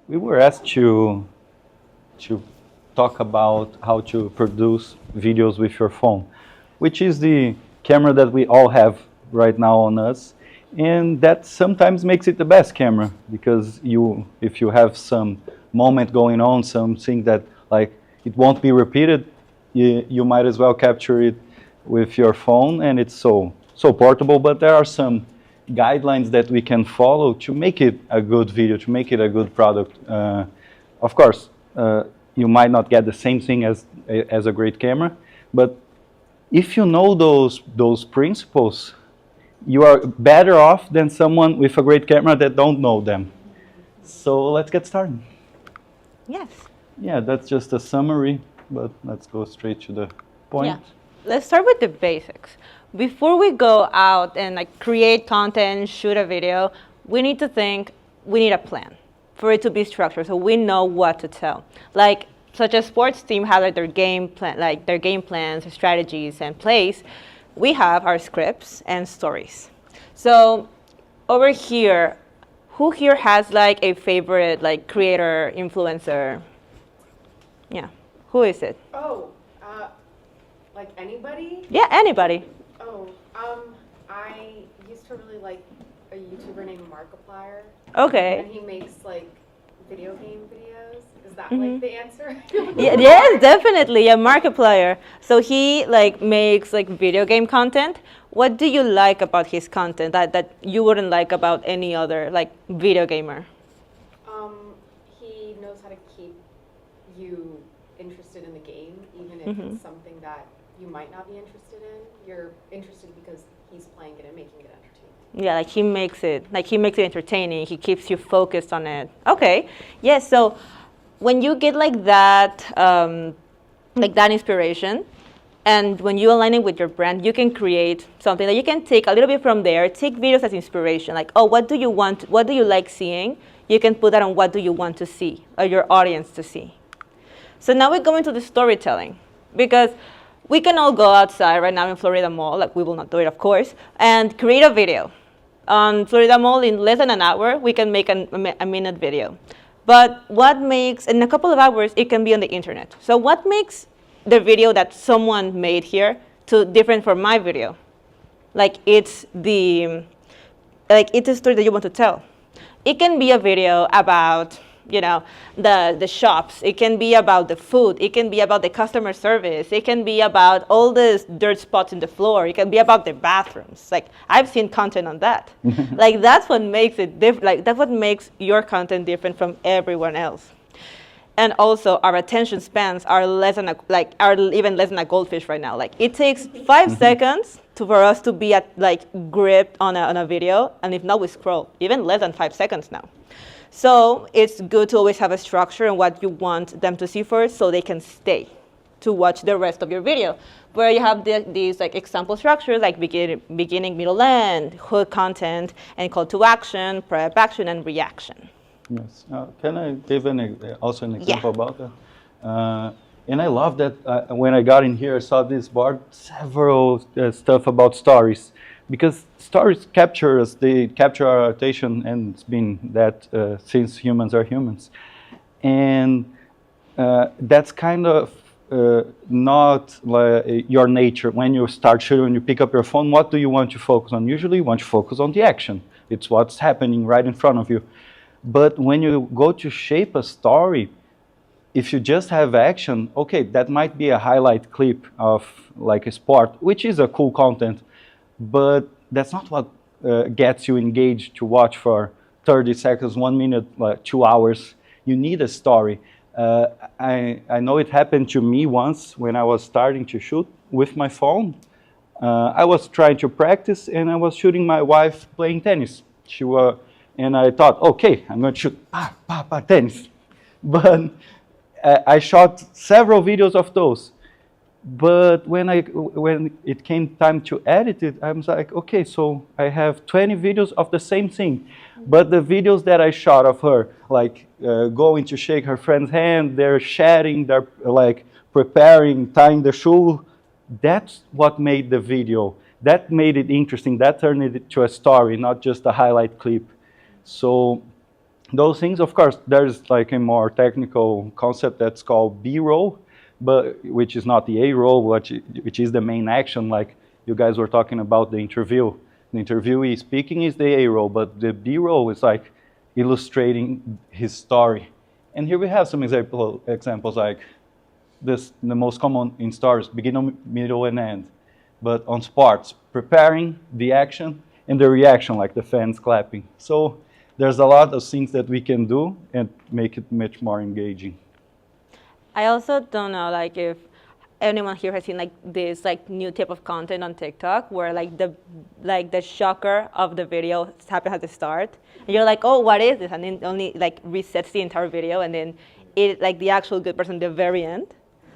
We were asked to talk about how to produce videos with your phone, which is the camera that we all have right now on us, and that sometimes makes it the best camera because if you have some moment going on, something that like it won't be repeated, you might as well capture it with your phone, and it's so portable. But there are some guidelines that we can follow to make it a good video, to make it a good product. Of course, you might not get the same thing as a great camera, but if you know those principles, you are better off than someone with a great camera that don't know them. So let's get started. Yes. Yeah, that's just a summary, but let's go straight to the point. Yeah. Let's start with the basics. Before we go out and like create content, shoot a video, we need to think, we need a plan for it to be structured so we know what to tell. Like such a sports team has like their game plan, like their game plans, their strategies and plays. We have our scripts and stories. So over here, who here has like a favorite like creator, influencer? Yeah, who is it? Oh, like anybody? Yeah, anybody. Oh, I used to really like a YouTuber named Markiplier. Okay. And he makes like video game videos. Is that like the answer? Yeah, yes, definitely, a Markiplier. So he like makes like video game content. What do you like about his content that you wouldn't like about any other like video gamer? He knows how to keep you interested in the game, even if it's something that you might not be interested in. You're interested because he's playing it and making it entertaining. Yeah, like he makes it entertaining. He keeps you focused on it. Okay, yes. So when you get like that inspiration, and when you align it with your brand, you can create something that you can take a little bit from there. Take videos as inspiration. Like, oh, what do you want? What do you like seeing? You can put that on what do you want to see or your audience to see. So now we're going to the storytelling because we can all go outside right now in Florida Mall, like we will not do it, of course, and create a video. On Florida Mall, in less than an hour, we can make a minute video. But what makes, in a couple of hours, it can be on the internet. So what makes the video that someone made here different from my video? Like it's a story that you want to tell. It can be a video about, you know, the shops. It can be about the food. It can be about the customer service. It can be about all the dirt spots in the floor. It can be about the bathrooms. Like I've seen content on that. Like that's what makes it different. Like that's what makes your content different from everyone else. And also our attention spans are even less than a goldfish right now. Like it takes 5 seconds for us to be gripped on a video, and if not, we scroll. Even less than 5 seconds now. So it's good to always have a structure and what you want them to see first so they can stay to watch the rest of your video. Where you have these like example structures like beginning, middle, end, hook content, and call to action, prep action, and reaction. Yes. Can I give also an example about that? And I love that when I got in here, I saw this board, several stuff about stories. Because stories capture us, they capture our attention, and it's been that since humans are humans. And that's kind of not like your nature. When you start shooting, when you pick up your phone, what do you want to focus on? Usually you want to focus on the action. It's what's happening right in front of you. But when you go to shape a story, if you just have action, okay, that might be a highlight clip of like a sport, which is a cool content. But that's not what gets you engaged to watch for 30 seconds, 1 minute, 2 hours. You need a story. I know it happened to me once when I was starting to shoot with my phone. I was trying to practice and I was shooting my wife playing tennis. And I thought, okay, I'm going to shoot tennis. But I shot several videos of those. But when it came time to edit it, I was like, okay, so I have 20 videos of the same thing. But the videos that I shot of her, like going to shake her friend's hand, they're chatting, they're like preparing, tying the shoe, that's what made the video. That made it interesting. That turned it into a story, not just a highlight clip. So those things, of course, there's like a more technical concept that's called B-roll, but which is not the A-roll, which is the main action. Like you guys were talking about the interview. The interviewee speaking is the A-roll, but the B-roll is like illustrating his story. And here we have some examples like this, the most common in stories, beginning, middle, and end. But on sports, preparing the action and the reaction, like the fans clapping. So there's a lot of things that we can do and make it much more engaging. I also don't know, like, if anyone here has seen like this like new type of content on TikTok where like the shocker of the video happens at the start, and you're like, oh, what is this? And then it only like resets the entire video, and then it like the actual good person at the very end.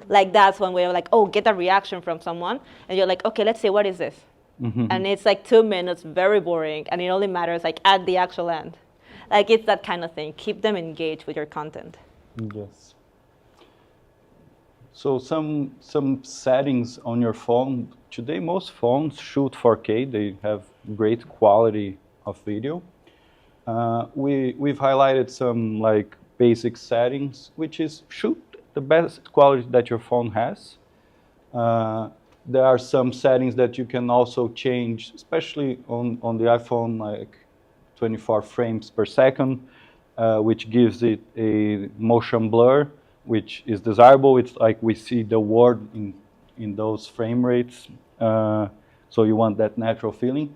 Like that's one way of like, oh, get a reaction from someone, and you're like, okay, let's see, what is this? Mm-hmm. And it's like 2 minutes, very boring, and it only matters like at the actual end. Like it's that kind of thing. Keep them engaged with your content. Yes. So some settings on your phone. Today, most phones shoot 4K. They have great quality of video. We've highlighted some like basic settings, which is shoot the best quality that your phone has. There are some settings that you can also change, especially on the iPhone, like 24 frames per second, which gives it a motion blur, which is desirable. It's like we see the word in those frame rates. So you want that natural feeling.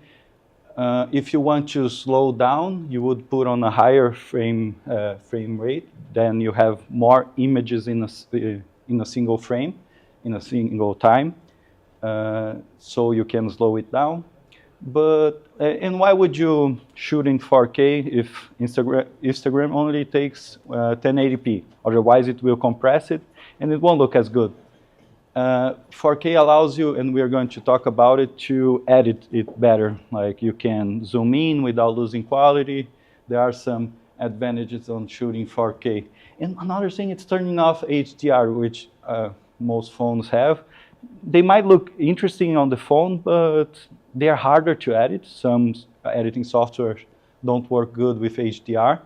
If you want to slow down, you would put on a higher frame rate. Then you have more images in a single frame, in a single time. So you can slow it down. But and why would you shoot in 4K if Instagram only takes 1080p? Otherwise, it will compress it and it won't look as good. 4K allows you, and we are going to talk about it, to edit it better. Like you can zoom in without losing quality. There are some advantages on shooting 4K. And another thing, it's turning off HDR, which most phones have. They might look interesting on the phone, but they are harder to edit. Some editing software don't work good with HDR.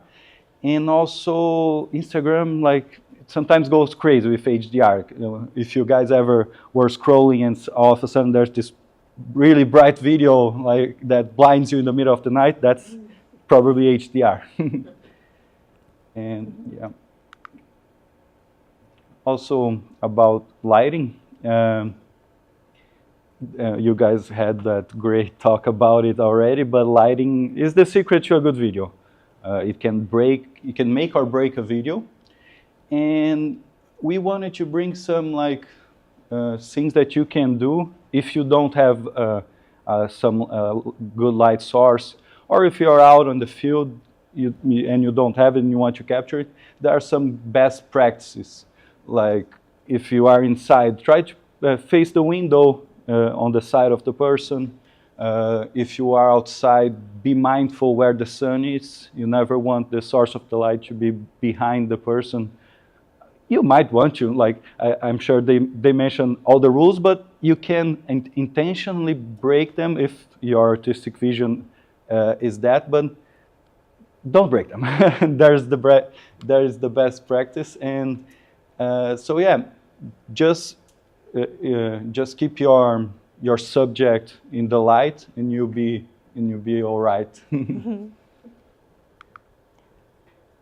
And also Instagram, like, sometimes goes crazy with HDR. You know, if you guys ever were scrolling and all of a sudden there's this really bright video like that blinds you in the middle of the night, that's probably HDR. And yeah. Also about lighting. You guys had that great talk about it already, but lighting is the secret to a good video. It can make or break a video. And we wanted to bring some like things that you can do if you don't have some good light source, or if you're out on the field and you don't have it and you want to capture it. There are some best practices. Like if you are inside, try to face the window on the side of the person. If you are outside, be mindful where the sun is. You never want the source of the light to be behind the person. You might want to, like, I'm sure they mention all the rules, but you can intentionally break them if your artistic vision is that, but don't break them. There is the best practice. And so yeah, just keep your subject in the light, and you'll be all right.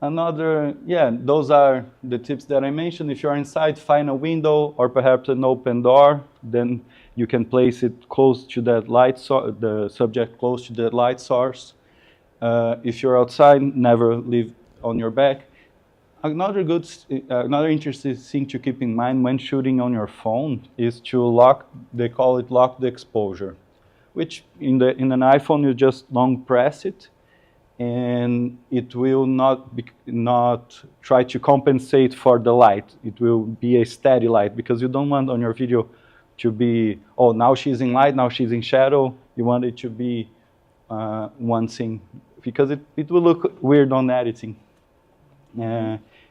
Those are the tips that I mentioned. If you're inside, find a window or perhaps an open door. Then you can place it close to that light source, the subject close to the light source. If you're outside, never leave on your back. Another interesting thing to keep in mind when shooting on your phone is to lock. They call it lock the exposure, which in an iPhone you just long press it, and it will not try to compensate for the light. It will be a steady light, because you don't want on your video to be, oh, now she's in light, now she's in shadow. You want it to be one thing, because it will look weird on editing.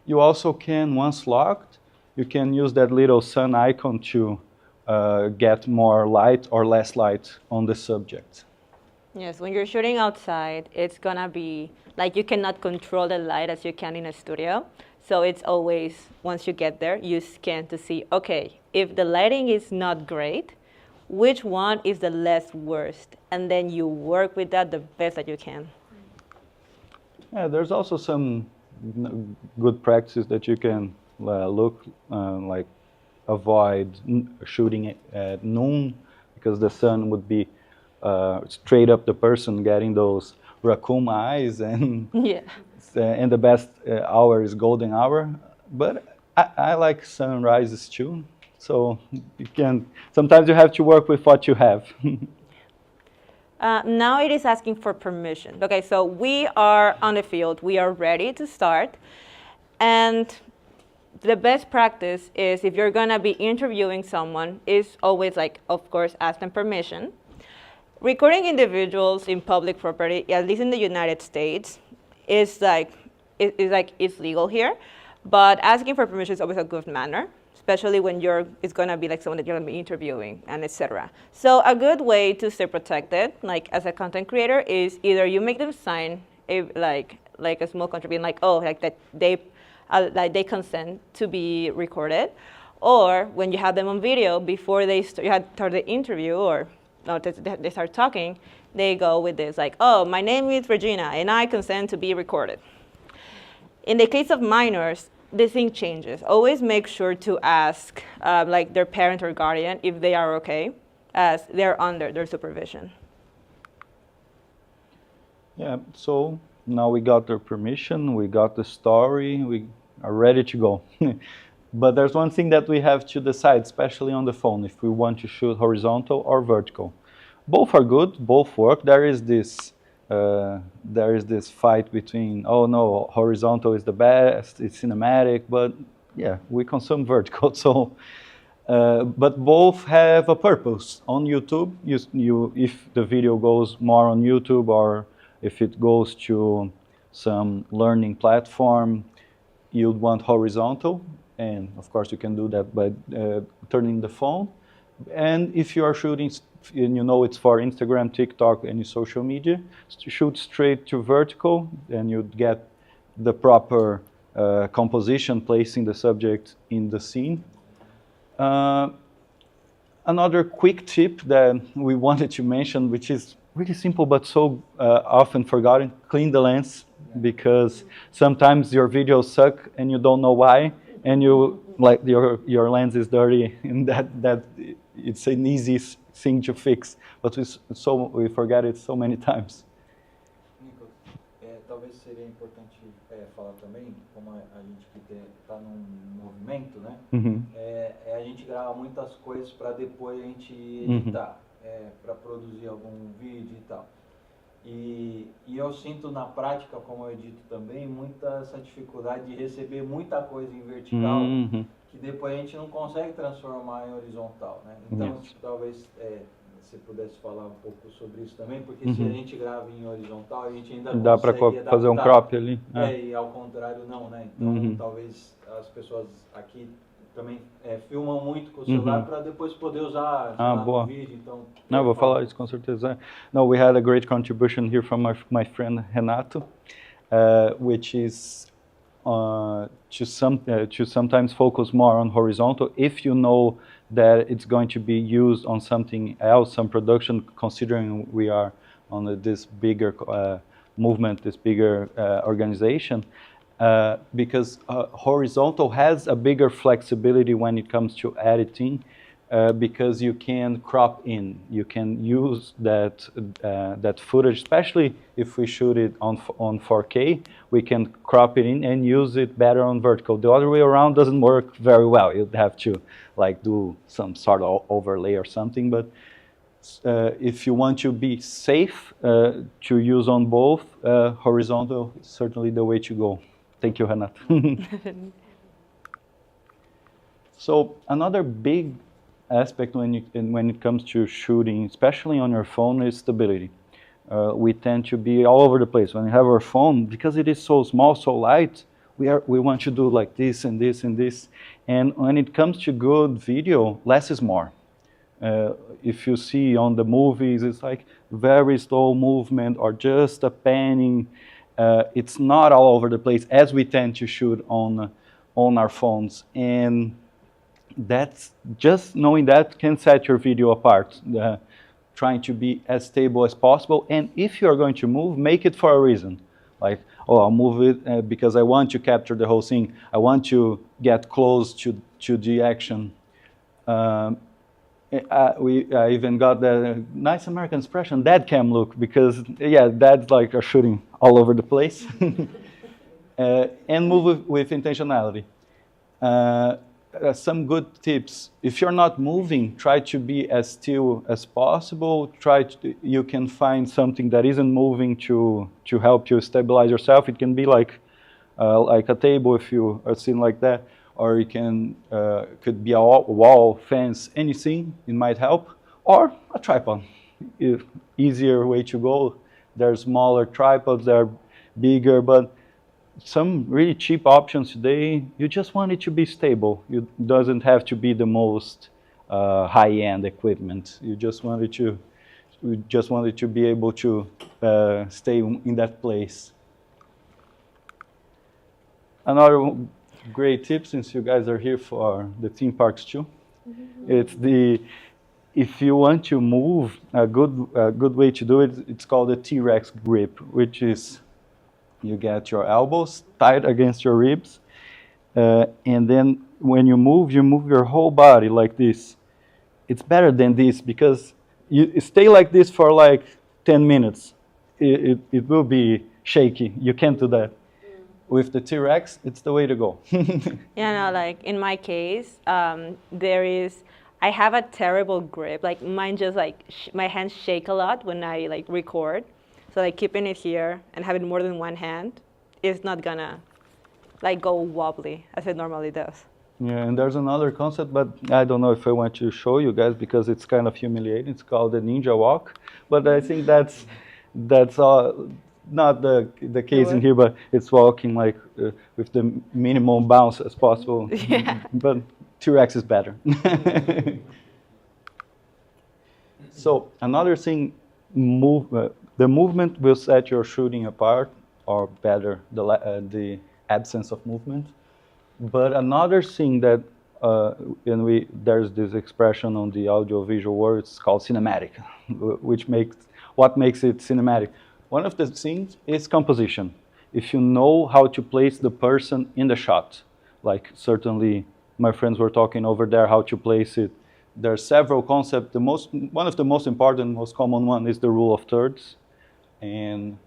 You also can, once locked, you can use that little sun icon to get more light or less light on the subject. Yes, when you're shooting outside, it's gonna be like you cannot control the light as you can in a studio. So it's always, once you get there, you scan to see, okay, if the lighting is not great, which one is the less worst? And then you work with that the best that you can. Yeah, there's also some good practices that you can look, like avoid shooting at noon, because the sun would be straight up the person, getting those raccoon eyes, and Yeah. and the best hour is golden hour. But I like sunrises too, so you can, sometimes you have to work with what you have. Now it is asking for permission. Okay, so we are on the field. We are ready to start. And the best practice is, if you're going to be interviewing someone, is always, like, of course, ask them permission. Recording individuals in public property, at least in the United States, is it's legal here. But asking for permission is always a good manner, especially when it's going to be like someone that you're going to be interviewing, and etc. So a good way to stay protected, like as a content creator, is either you make them sign like a small contract, being like, oh, like that they consent to be recorded, or when you have them on video before they start the interview, or they start talking, they go with this like, oh, my name is Regina and I consent to be recorded. In the case of minors, the thing changes. Always make sure to ask like their parent or guardian if they are okay, as they're under their supervision. Yeah, so now we got their permission, we got the story, we are ready to go. But there's one thing that we have to decide, especially on the phone, if we want to shoot horizontal or vertical. Both are good, both work. There is this fight between, oh no, horizontal is the best, it's cinematic, but yeah, we consume vertical. So, but both have a purpose. On YouTube, if the video goes more on YouTube, or if it goes to some learning platform, you'd want horizontal, and of course you can do that by turning the phone. And if you are shooting, and you know it's for Instagram, TikTok, any social media, shoot straight to vertical, and you'd get the proper composition, placing the subject in the scene. Another quick tip that we wanted to mention, which is really simple but so often forgotten: clean the lens, because sometimes your videos suck and you don't know why, and you like your lens is dirty, and that it's an easy thing to fix, but we forget it so many times. Nicolas, talvez seria importante falar também, como a gente que está num movimento, né? Uhum. A gente grava muitas coisas para depois a gente editar, para produzir algum vídeo e tal. E eu sinto na prática, como eu edito também, essa dificuldade de receber muita coisa em vertical, que depois a gente não consegue transformar em horizontal, né? Então, talvez você pudesse falar um pouco sobre isso também, porque se a gente grava em horizontal, a gente ainda dá para fazer um crop ali. E ao contrário não, né? Então, talvez as pessoas aqui também filmam muito com o celular para depois poder usar no vídeo. Então, não, vou falar isso com certeza. No, we had a great contribution here from my friend Renato, which is to sometimes focus more on horizontal if you know that it's going to be used on something else, some production, considering we are on this bigger movement, this bigger organization. Because horizontal has a bigger flexibility when it comes to editing, because you can crop in, you can use that footage, especially if we shoot it on 4K, we can crop it in and use it better on vertical. The other way around doesn't work very well. You'd have to like do some sort of overlay or something, but if you want to be safe to use on both, horizontal is certainly the way to go. Thank you, Renato. So another big aspect when it comes to shooting, especially on your phone, is stability. We tend to be all over the place. When we have our phone, because it is so small, so light, we want to do like this and this and this. And when it comes to good video, less is more. If you see on the movies, it's like very slow movement or just a panning. It's not all over the place as we tend to shoot on our phones. And that's just knowing that can set your video apart. Trying to be as stable as possible. And if you're going to move, make it for a reason. Like, oh, I'll move it because I want to capture the whole scene. I want to get close to the action. I even got the nice American expression, dad cam look, because yeah, dads like are shooting all over the place. And move with intentionality. Some good tips. If you're not moving, try to be as still as possible. You can find something that isn't moving to help you stabilize yourself. It can be like a table if you are sitting like that, or it could be a wall, fence, anything. It might help, or a tripod. Easier way to go. There are smaller tripods that are bigger, but some really cheap options today, you just want it to be stable. It doesn't have to be the most high-end equipment. You just want it to be able to stay in that place. Another great tip, since you guys are here for the theme parks too, it's if you want to move, a good way to do it, it's called the T-Rex grip, which is you get your elbows tight against your ribs, and then when you move your whole body like this. It's better than this because you stay like this for like 10 minutes. It will be shaky. You can't do that. With the T-Rex, it's the way to go. Yeah, no, like in my case, I have a terrible grip. Like mine just like, my hands shake a lot when I like record. So like keeping it here and having more than one hand is not gonna like go wobbly as it normally does. Yeah, and there's another concept, but I don't know if I want to show you guys because it's kind of humiliating. It's called the ninja walk, but I think that's not the case in here, but it's walking like with the minimum bounce as possible. Yeah. But T-Rex is better. So another thing, the movement will set your shooting apart, or better, the absence of movement. But another thing that, there's this expression on the audiovisual world, it's called cinematic, what makes it cinematic. One of the things is composition. If you know how to place the person in the shot, like certainly my friends were talking over there how to place it. There are several concepts. One of the most important, most common one is the rule of thirds. And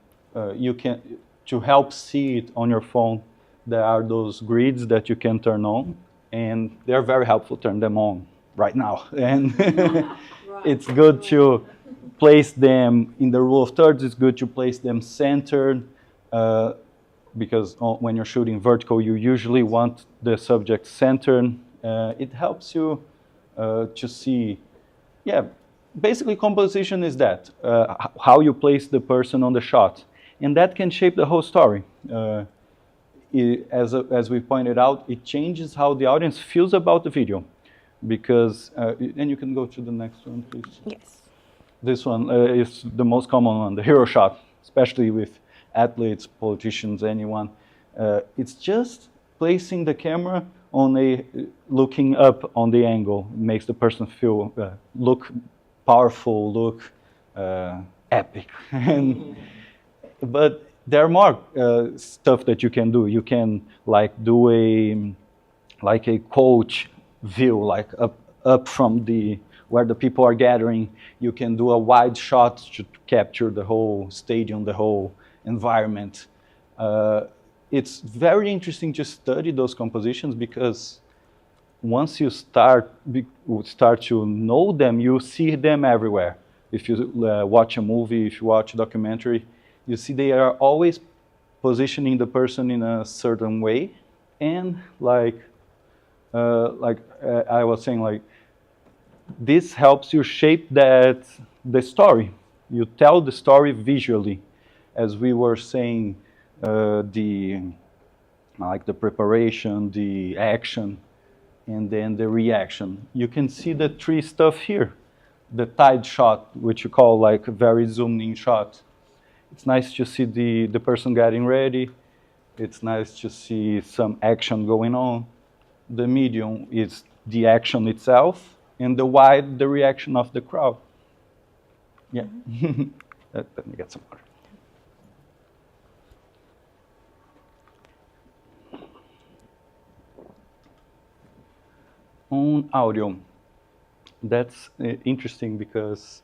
you can, to help see it on your phone, there are those grids that you can turn on, and they're very helpful. Turn them on right now. And it's good to place them in the rule of thirds. It's good to place them centered, because when you're shooting vertical, you usually want the subject centered. It helps you to see, basically composition is that, how you place the person on the shot. And that can shape the whole story. As we pointed out, it changes how the audience feels about the video. Because, and you can go to the next one, please. Yes. This one is the most common one, the hero shot, especially with athletes, politicians, anyone. It's just placing the camera on looking up on the angle. It makes the person feel, look powerful, look epic. But there are more stuff that you can do. You can like do a coach view, like up from where the people are gathering. You can do a wide shot to capture the whole stadium, the whole environment. It's very interesting to study those compositions because once you start to know them, you see them everywhere. If you watch a movie, if you watch a documentary, you see they are always positioning the person in a certain way, and like I was saying, like this helps you shape the story. You tell the story visually, as we were saying, the preparation, the action, and then the reaction. You can see the three stuff here. the tide shot, which you call like a very zoomed in shot. It's nice to see the person getting ready. It's nice to see some action going on. The medium is the action itself, and the wide, the reaction of the crowd. Yeah. Let me get some water. On audio, that's interesting because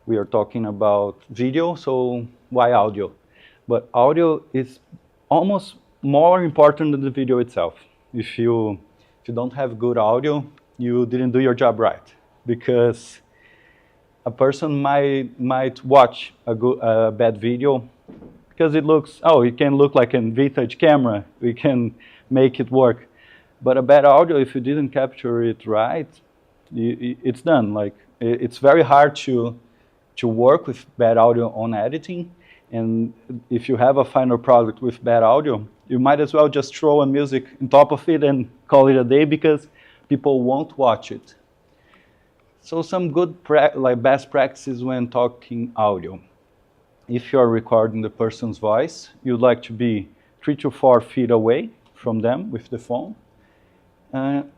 we are talking about video, so why audio? But audio is almost more important than the video itself. If you don't have good audio, you didn't do your job right, because a person might watch a bad video because it can look like a vintage camera, we can make it work. But a bad audio, if you didn't capture it right, it's done. Like, it's very hard to work with bad audio on editing. And if you have a final product with bad audio, you might as well just throw a music on top of it and call it a day, because people won't watch it. So some good best practices when talking audio. If you're recording the person's voice, you'd like to be 3 to 4 feet away from them with the phone.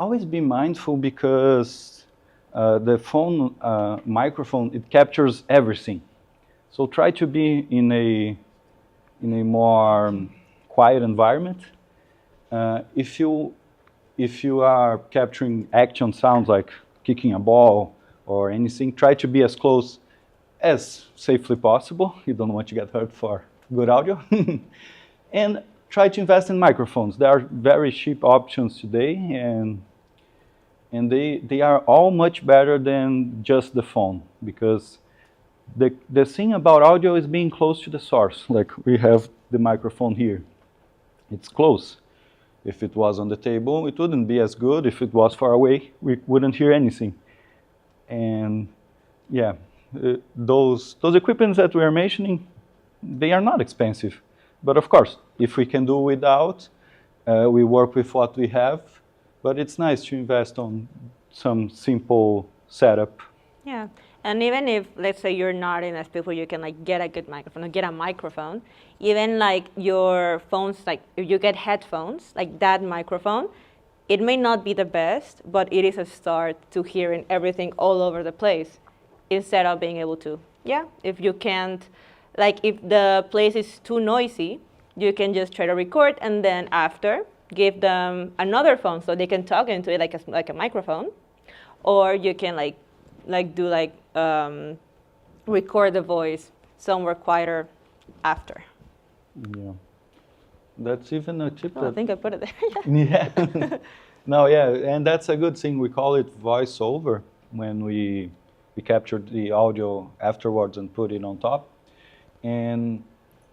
Always be mindful, because the phone microphone, it captures everything. So try to be in a more quiet environment. If you are capturing action sounds like kicking a ball or anything, try to be as close as safely possible. You don't want to get hurt for good audio. And try to invest in microphones. There are very cheap options today, and they are all much better than just the phone, because the thing about audio is being close to the source. Like, we have the microphone here. It's close. If it was on the table, it wouldn't be as good. If it was far away, we wouldn't hear anything. And yeah, those equipments that we are mentioning, they are not expensive. But of course, if we can do without, we work with what we have. But it's nice to invest on some simple setup. Yeah, and even if, let's say, you're not in a space where you can like get a good microphone or get a microphone, even like your phones, like if you get headphones, like that microphone, it may not be the best, but it is a start to hearing everything all over the place, instead of being able to, if you can't, like if the place is too noisy, you can just try to record, and then after, give them another phone so they can talk into it like a microphone, or you can record the voice somewhere quieter after. Yeah, that's even a tip. I think I put it there. Yeah. No, yeah, and that's a good thing. We call it voiceover when we capture the audio afterwards and put it on top. And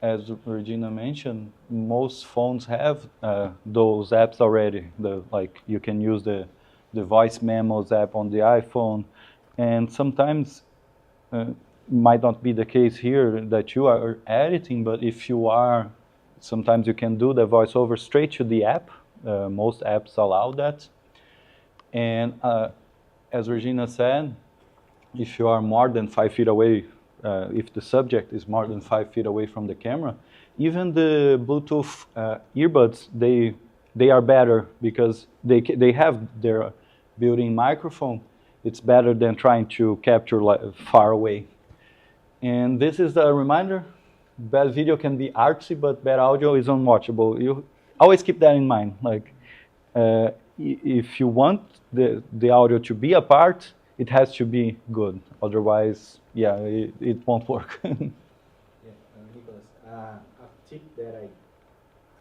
as Regina mentioned, most phones have those apps already. Like, you can use the voice memos app on the iPhone, and sometimes might not be the case here that you are editing, but if you are, sometimes you can do the voiceover straight to the app. Most apps allow that. And as Regina said, if you are more than 5 feet away, if the subject is more than 5 feet away from the camera, even the Bluetooth earbuds, they are better, because they have their built-in microphone. It's better than trying to capture far away. And this is a reminder: bad video can be artsy, but bad audio is unwatchable. You always keep that in mind. Like, if you want the audio to be a part, it has to be good. Otherwise, it won't work. Nicholas, a tip that I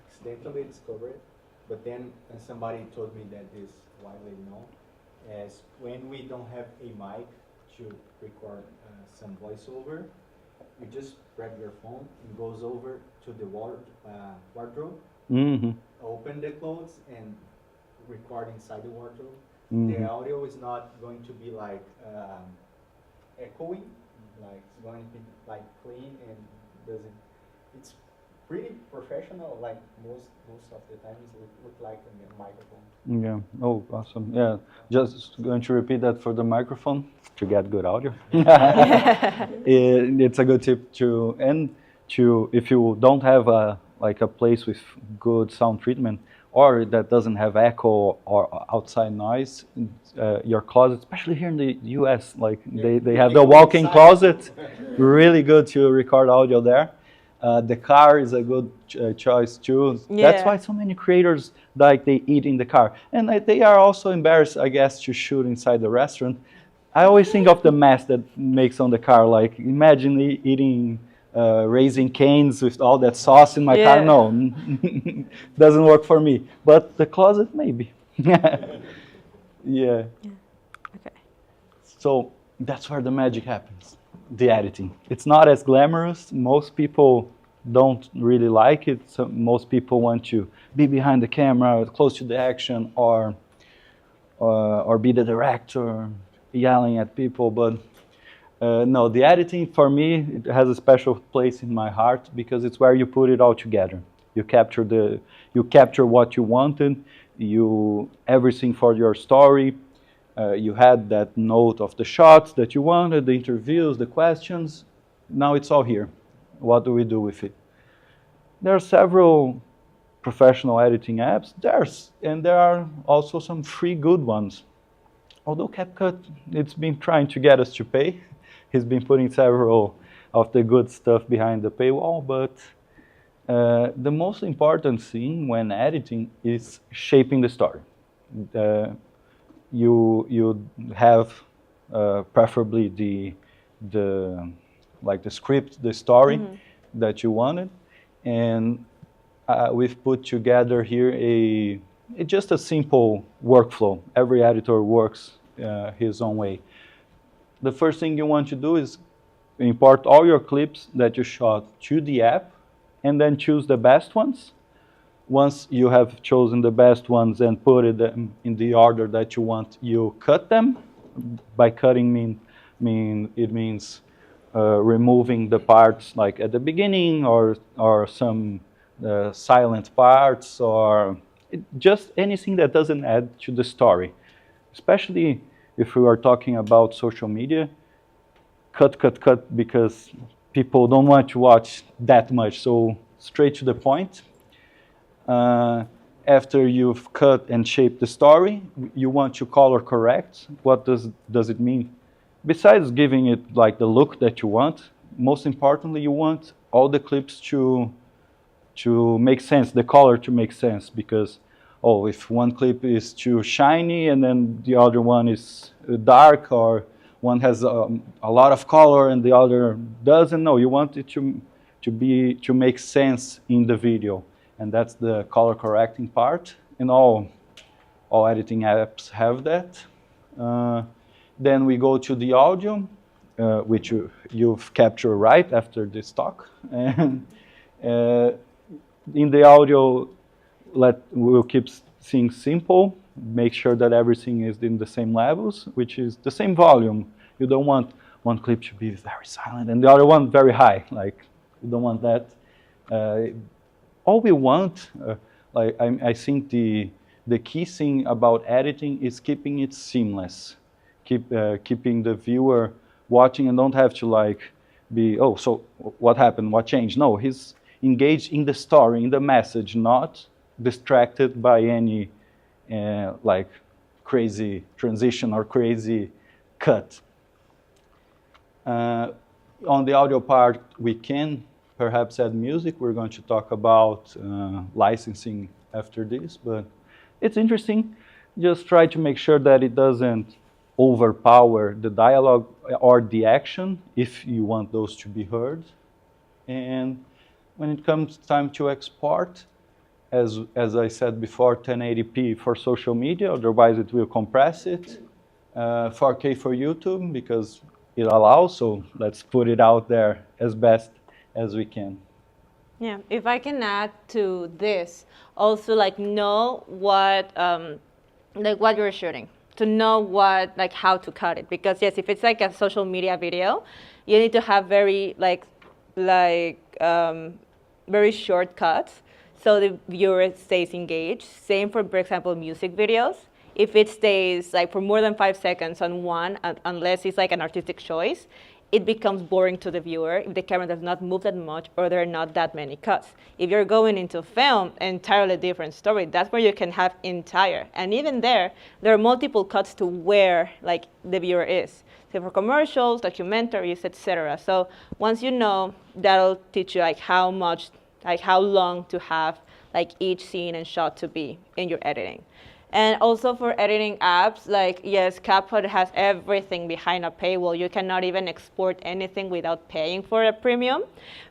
accidentally discovered, but then somebody told me that is widely known, is when we don't have a mic to record some voiceover, you just grab your phone and goes over to the wardrobe, open the clothes and record inside the wardrobe. The audio is not going to be like echoing, like it's going to be like clean, and it's pretty professional. Like most of the times, it look like a microphone. Yeah. Oh, awesome. Yeah. Just going to repeat that for the microphone to get good audio. It's a good tip to, and to, if you don't have a like a place with good sound treatment or that doesn't have echo or outside noise, your closet, especially here in the US, like they have the walk-in closet, really good to record audio there. The car is a good choice too. Yeah. That's why so many creators like they eat in the car, and they are also embarrassed, I guess, to shoot inside the restaurant. I always think of the mess that makes on the car. Like imagine eating Raising Cane's with all that sauce in my car. No, doesn't work for me. But the closet maybe. Yeah. Okay. So that's where the magic happens. The editing. It's not as glamorous. Most people don't really like it. So most people want to be behind the camera, close to the action, or be the director, yelling at people. But no, the editing for me, it has a special place in my heart because it's where you put it all together. You capture what you wanted. Everything for your story. You had that note of the shots that you wanted, the interviews, the questions. Now it's all here. What do we do with it? There are several professional editing apps. There are also some free good ones. Although CapCut, it's been trying to get us to pay. He's been putting several of the good stuff behind the paywall, but the most important thing when editing is shaping the story. You have preferably the script, the story that you wanted, and we've put together here just a simple workflow. Every editor works his own way. The first thing you want to do is import all your clips that you shot to the app, and then choose the best ones. Once you have chosen the best ones and put them in the order that you want, you cut them. By cutting it means removing the parts like at the beginning or some silent parts or just anything that doesn't add to the story. Especially if we are talking about social media, cut because people don't want to watch that much. So straight to the point. After you've cut and shaped the story, you want to color correct. What does it mean? Besides giving it like the look that you want, most importantly, you want all the clips to make sense, the color to make sense. Because, if one clip is too shiny and then the other one is dark, or one has a lot of color and the other doesn't, no, you want it to make sense in the video. And that's the color correcting part, and all editing apps have that. Then we go to the audio, which you've captured right after this talk. And in the audio, we'll keep things simple, make sure that everything is in the same levels, which is the same volume. You don't want one clip to be very silent and the other one very high. Like, you don't want that. All we want, I think the key thing about editing is keeping it seamless, keeping the viewer watching and don't have to be, so what happened, what changed? No, he's engaged in the story, in the message, not distracted by any crazy transition or crazy cut. On the audio part, we can perhaps add music. We're going to talk about licensing after this, but it's interesting. Just try to make sure that it doesn't overpower the dialogue or the action if you want those to be heard. And when it comes time to export, as I said before, 1080p for social media, otherwise it will compress it. 4K for YouTube because it allows, so let's put it out there as best as we can. Yeah, if I can add to this, also know what what you're shooting, to know how to cut it, because yes, if it's a social media video, you need to have very very short cuts, so the viewer stays engaged. Same for example, music videos. If it stays like for more than 5 seconds on one, unless it's like an artistic choice, it becomes boring to the viewer if the camera does not move that much or there are not that many cuts. If you're going into film, entirely different story. That's where you can have entire. And even there are multiple cuts to where like the viewer is. So for commercials, documentaries, etc. So once you know, that'll teach you like how long to have like each scene and shot to be in your editing. And also for editing apps, like yes, CapCut has everything behind a paywall. You cannot even export anything without paying for a premium.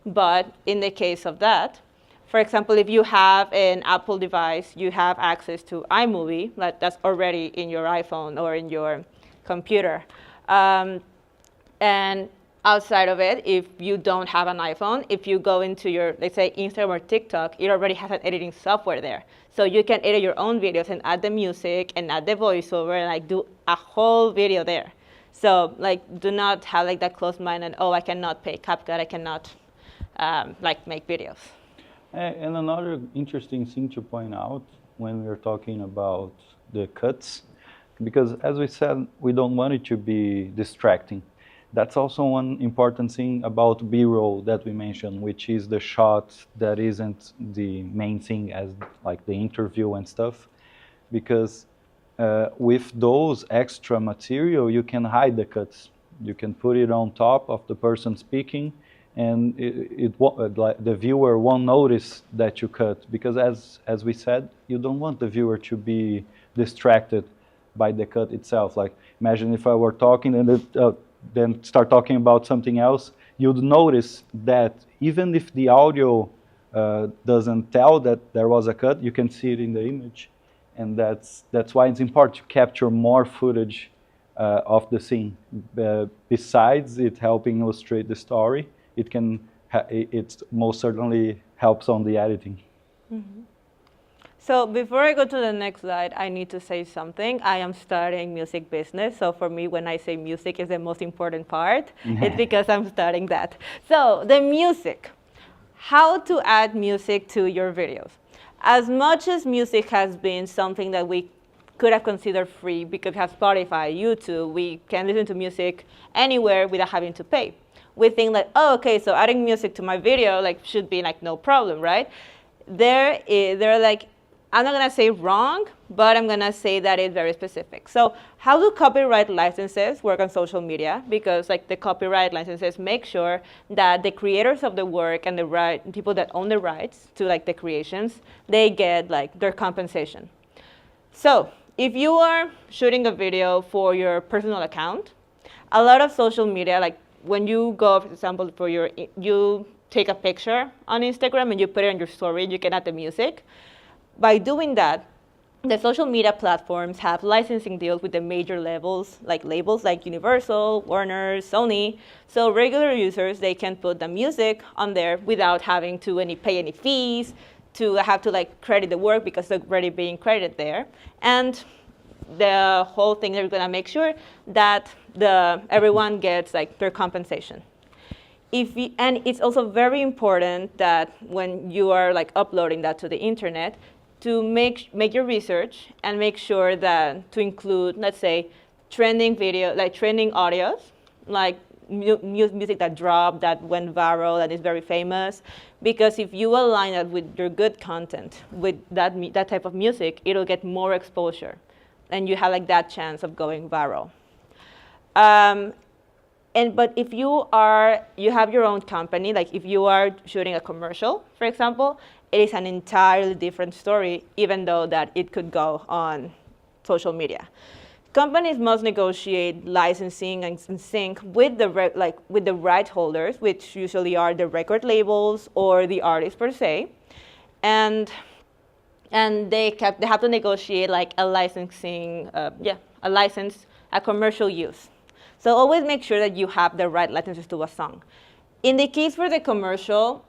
But in the case of that, for example, if you have an Apple device, you have access to iMovie, that's already in your iPhone or in your computer. And outside of it, if you don't have an iPhone, if you go into your, let's say, Instagram or TikTok, it already has an editing software there. So you can edit your own videos and add the music and add the voiceover and like do a whole video there. So like do not have like that closed mind and, oh, I cannot pay CapCut, I cannot like make videos. And another interesting thing to point out when we're talking about the cuts, because as we said, we don't want it to be distracting. That's also one important thing about B-roll that we mentioned, which is the shot that isn't the main thing as like the interview and stuff. Because with those extra material, you can hide the cuts. You can put it on top of the person speaking, and the viewer won't notice that you cut. Because as we said, you don't want the viewer to be distracted by the cut itself. Like imagine if I were talking and then start talking about something else, you'd notice that even if the audio doesn't tell that there was a cut, you can see it in the image. And that's why it's important to capture more footage of the scene. Besides it helping illustrate the story, it most certainly helps on the editing. Mm-hmm. So before I go to the next slide, I need to say something. I am studying music business. So for me, when I say music is the most important part, it's because I'm studying that. So the music, how to add music to your videos. As much as music has been something that we could have considered free because we have Spotify, YouTube, we can listen to music anywhere without having to pay. We think like, oh, okay, so adding music to my video like should be like no problem, right? They're like, I'm not gonna say wrong, but I'm gonna say that it's very specific. So how do copyright licenses work on social media? Because like the copyright licenses make sure that the creators of the work and the people that own the rights to like the creations, they get like their compensation. So if you are shooting a video for your personal account, a lot of social media, like when you go, for example, you take a picture on Instagram and you put it on your story, you can add the music. By doing that, the social media platforms have licensing deals with the major labels like Universal, Warner, Sony. So regular users, they can put the music on there without having to pay any fees, to have to like credit the work because they're already being credited there. And the whole thing, they're gonna make sure that everyone gets like their compensation. And it's also very important that when you are like uploading that to the internet, to make your research and make sure that to include, let's say, trending video, like trending audios, like music that dropped, that went viral, that is very famous. Because if you align that with your good content, with that type of music, it'll get more exposure, and you have like that chance of going viral. But if you have your own company, like if you are shooting a commercial, for example, it is an entirely different story, even though that it could go on social media. Companies must negotiate licensing and sync with the right holders, which usually are the record labels or the artists per se, and they have to negotiate like a licensing, a commercial use. So always make sure that you have the right licenses to a song. In the case for the commercial,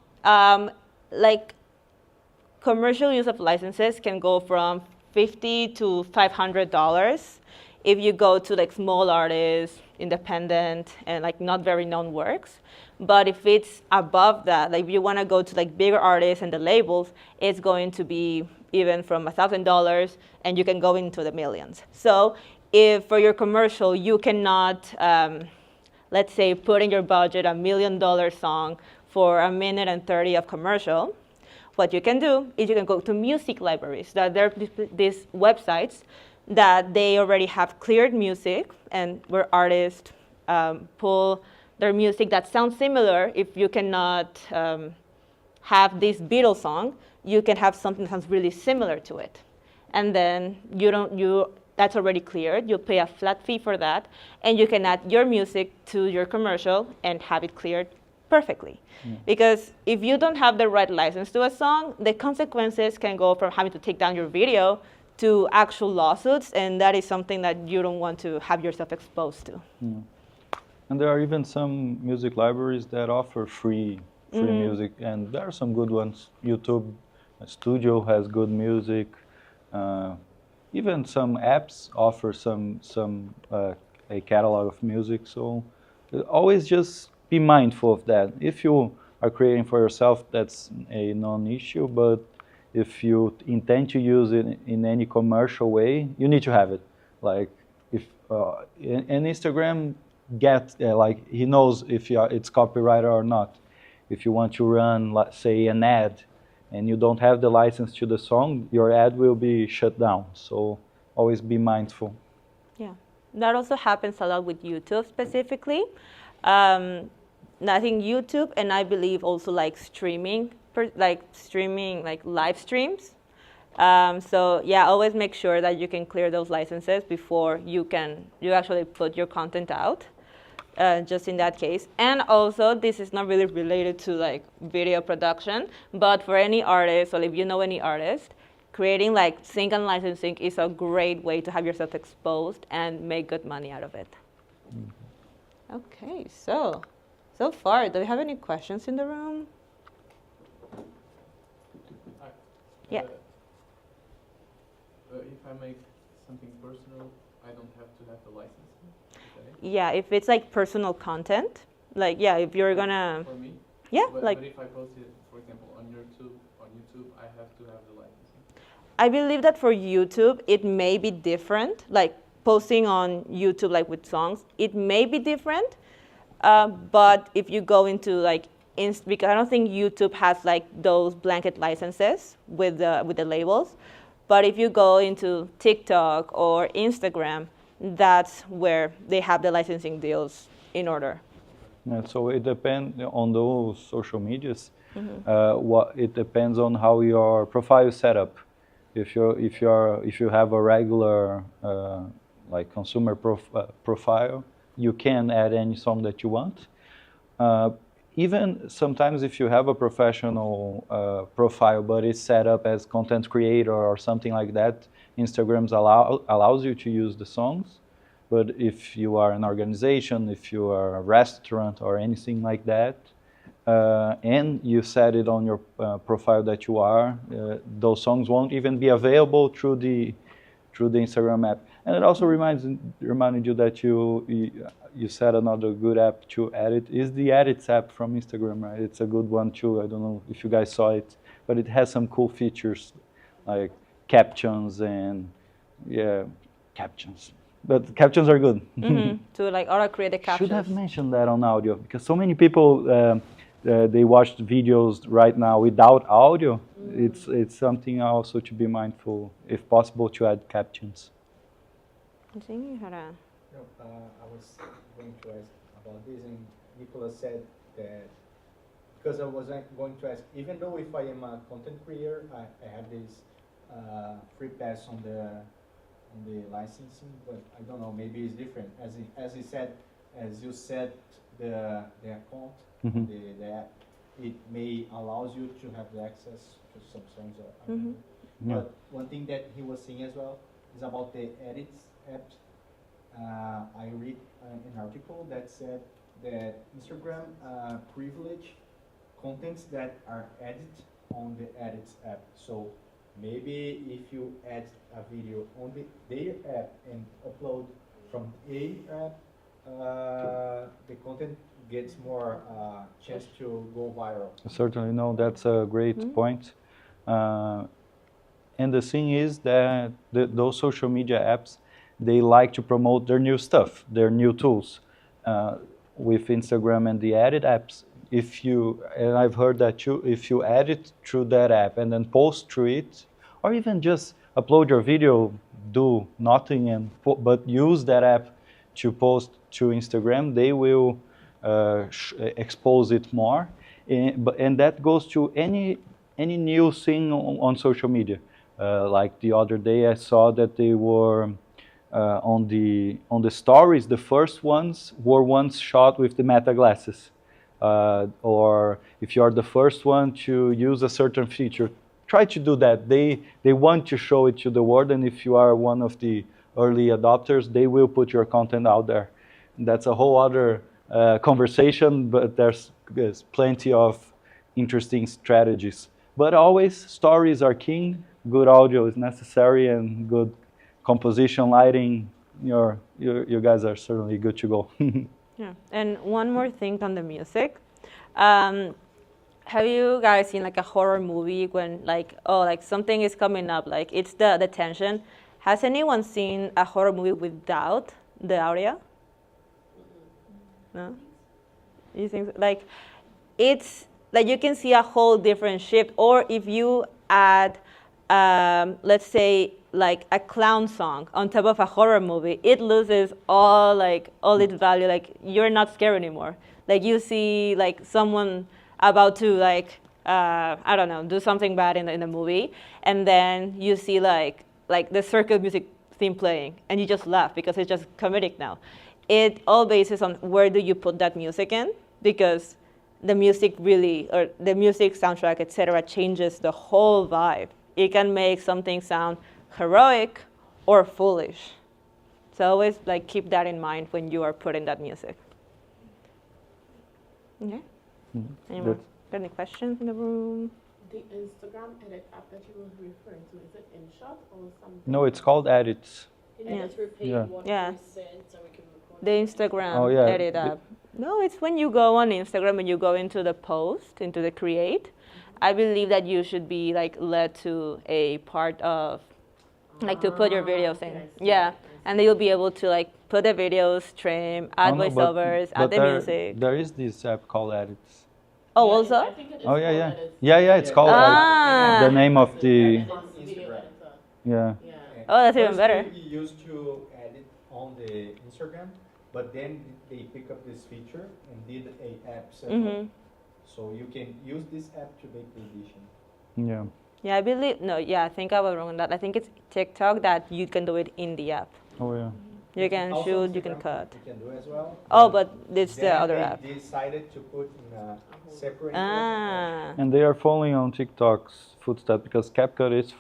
commercial use of licenses can go from $50 to $500 if you go to like small artists, independent, and like not very known works. But if it's above that, like if you want to go to like bigger artists and the labels, it's going to be even from $1,000, and you can go into the millions. So if for your commercial you cannot, let's say, put in your budget $1 million song for 1:30 of commercial, what you can do is you can go to music libraries. That there are these websites that they already have cleared music, and where artists pull their music that sounds similar. If you cannot have this Beatles song, you can have something that sounds really similar to it, and then that's already cleared. You pay a flat fee for that, and you can add your music to your commercial and have it cleared perfectly. Because if you don't have the right license to a song, the consequences can go from having to take down your video to actual lawsuits, and that is something that you don't want to have yourself exposed to. And there are even some music libraries that offer free music, and there are some good ones. YouTube Studio has good music. Even some apps offer a catalog of music. So always just be mindful of that. If you are creating for yourself, that's a non-issue. But if you intend to use it in any commercial way, you need to have it. Like if and Instagram like he knows if it's copyrighted or not. If you want to run, let's say, an ad, and you don't have the license to the song, your ad will be shut down. So always be mindful. Yeah, that also happens a lot with YouTube specifically. I think YouTube, and I believe also like streaming, like live streams. So yeah, always make sure that you can clear those licenses before you actually put your content out. Just in that case. And also, this is not really related to like video production, but for any artist, or if you know any artist, creating like sync and licensing is a great way to have yourself exposed and make good money out of it. Okay, so far, do we have any questions in the room? Yeah. If I make something personal, I don't have to have the license. Yeah, if it's like personal content, like if you're gonna. For me? Yeah, but if I post it, for example, on YouTube, I have to have the licensing. I believe that for YouTube, it may be different. Like posting on YouTube, like with songs, it may be different. But if you go into like, because I don't think YouTube has like those blanket licenses with the labels. But if you go into TikTok or Instagram, that's where they have the licensing deals in order. Yeah, so it depends on those social medias. It depends on how your profile is set up. If you have a regular like consumer profile, you can add any song that you want. Even sometimes if you have a professional profile, but it's set up as content creator or something like that, Instagram allows you to use the songs. But if you are an organization, if you are a restaurant or anything like that, and you set it on your profile that you are, those songs won't even be available through the Instagram app. And it also reminded you that you said another good app to edit is the Edits app from Instagram, right? It's a good one too. I don't know if you guys saw it, but it has some cool features like captions and captions. But captions are good. To like auto-create the captions. Should have mentioned that on audio because so many people they watched videos right now without audio. It's something also to be mindful, if possible, to add captions. I think you had a. No, I was going to ask about this, and Nicolas said that because I was going to ask, even though if I am a content creator, I have this free pass on the licensing, but I don't know, maybe it's different. As you said, the account, the app, it may allows you to have the access to some songs. But one thing that he was saying as well is about the Edits app. I read an article that said that Instagram privilege contents that are added on the Edits app. So maybe if you add a video on their app and upload from a app, the content gets more chance to go viral. Certainly, no, that's a great point. And the thing is that those social media apps, they like to promote their new stuff, their new tools. With Instagram and the edit apps, and I've heard that if you edit through that app and then post through it, or even just upload your video, do nothing but use that app to post to Instagram, they will expose it more, and that goes to any new thing on social media. Like the other day, I saw that they were on the stories. The first ones were ones shot with the Meta glasses, or if you are the first one to use a certain feature, try to do that. They want to show it to the world, and if you are one of the early adopters, they will put your content out there. That's a whole other conversation, but there's plenty of interesting strategies. But always, stories are king. Good audio is necessary, and good composition, lighting. You guys are certainly good to go. Yeah, and one more thing on the music. Have you guys seen like a horror movie when like something is coming up, like it's the tension? Has anyone seen a horror movie without the audio? No? You think like it's like you can see a whole different shift, or if you add let's say like a clown song on top of a horror movie, it loses all its value. Like you're not scared anymore. Like you see like someone about to like I don't know, do something bad in the movie, and then you see like the circle music theme playing, and you just laugh because it's just comedic now. It all bases on where do you put that music in, because the music really, or the music soundtrack, etc., changes the whole vibe. It can make something sound heroic or foolish. So always like keep that in mind when you are putting that music. Okay. Any more? Got any questions in the room? The Instagram edit app that you were referring to, is it InShot or something? No, it's called Edits. Yeah. Just repeat Yeah. what Yeah. you said so we can record The it. Instagram yeah. edit app. No, it's when you go on Instagram and you go into the post, into the create. I believe that you should be like led to a part of, like to put your videos in. Okay, I see. Yeah, and then you'll be able to like put the videos, trim, add Oh, no, voiceovers, add the music. There is this app called Edits. Oh, Yeah, also? I think it is Oh, yeah, called yeah. Edits. Yeah, it's called Edits. Ah. The name of the, Edits, video Instagram. editor. yeah. Yeah. Oh, that's even First better. We used to edit on the Instagram, but then they pick up this feature and did a app setup. Mm-hmm. So you can use this app to make the edition. Yeah. Yeah, I believe, no, yeah, I think I was wrong on that. I think it's TikTok that you can do it in the app. Oh, yeah. You can Also shoot, you Instagram can cut. You can do as well. Oh, but it's the then other they app. decided to put in a separate. Ah. And they are following on TikTok's footsteps because CapCut is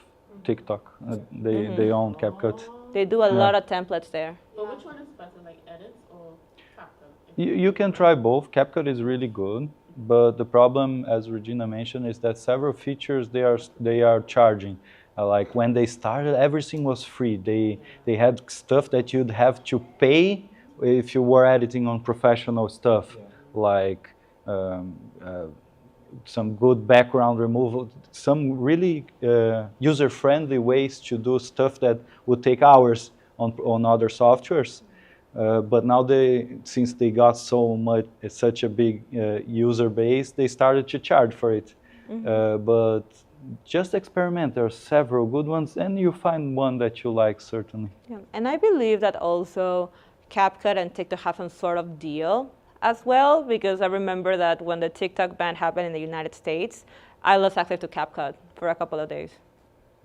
TikTok. They own CapCut. They do a lot of templates there. But which one is better, like Edits or CapCut? You can try both. CapCut is really good, but the problem, as Regina mentioned, is that several features they are charging. Like when they started, everything was free. They had stuff that you'd have to pay if you were editing on professional stuff, like some good background removal, some really user-friendly ways to do stuff that would take hours on other softwares. But now since they got such a big user base, they started to charge for it. But just experiment. There are several good ones, and you find one that you like, certainly. Yeah. And I believe that also CapCut and TikTok have some sort of deal as well, because I remember that when the TikTok ban happened in the United States, I lost access to CapCut for a couple of days.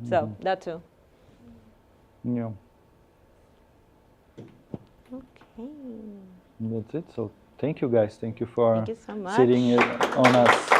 So that too. Yeah. Okay. That's it. So thank you, guys. Thank you for Thank you so much. sitting on us.